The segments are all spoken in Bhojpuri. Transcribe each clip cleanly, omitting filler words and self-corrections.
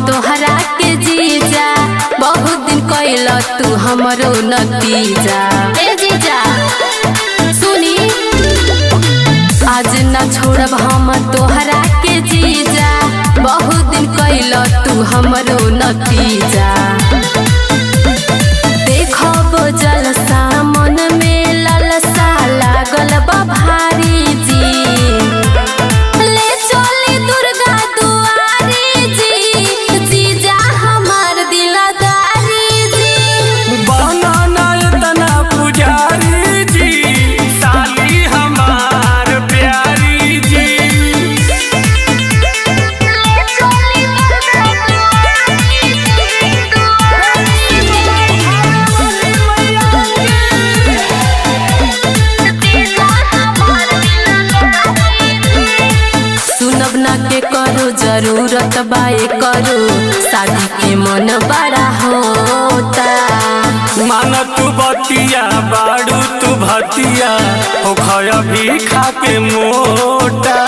तोहरा के जीजा, बहुत दिन कैल तू हमरो नतीजा। ए जीजा सुनी, आज न छोड़ब हम तोहरा के जीजा, बहुत दिन कैल तू हमरो नतीजा। देखब जलसा मन में ललसा लागल बा भारी जी, ले चली दुर्गा दुआरी जी, जीजा हमार दिलदारी जी। बनाना इतना पुजारी जी, साली हमार प्यारी जी। सुनब ना के करो जरूरत बाए करो, शादी के मन बड़ा होता। मान तू बतिया बाड़ू तू भतिया, हो खया भी खा के मोटा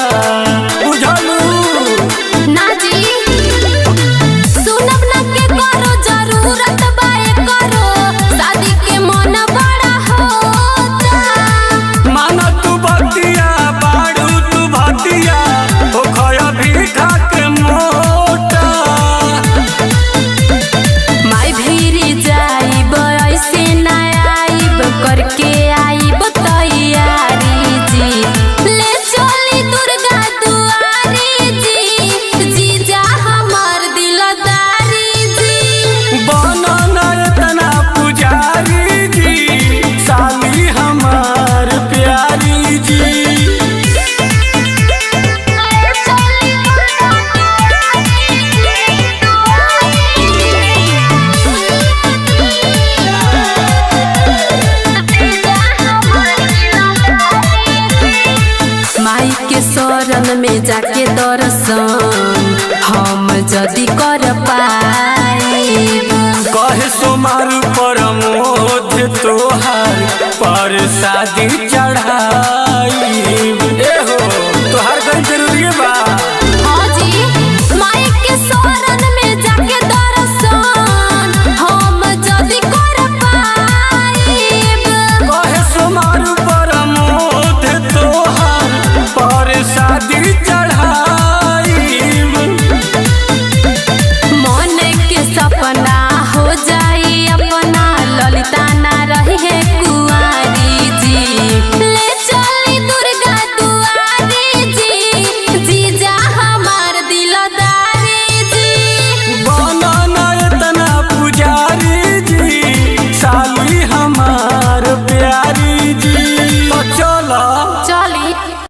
बुझलू। ना जी सुनब ना के करो जरूरत बाए करो, शादी के मन बड़ा होता। मान तू बतिया बाड़ू तू भतिया, हो खया भी खा के मोटा। माई भीरी जाइब ऐसे ना आइब, करके आइब तैयारी जी, ले चली दुर्गा दुआरी जी, जीजा हमार दिलदारी जी। बनाना इतना पुजारी जी, साली हमार प्यारी जी। माई के शरण में जाके दर्शन हम जदी कर पाइब, कहे सोमार परमोध तोहार पर शादी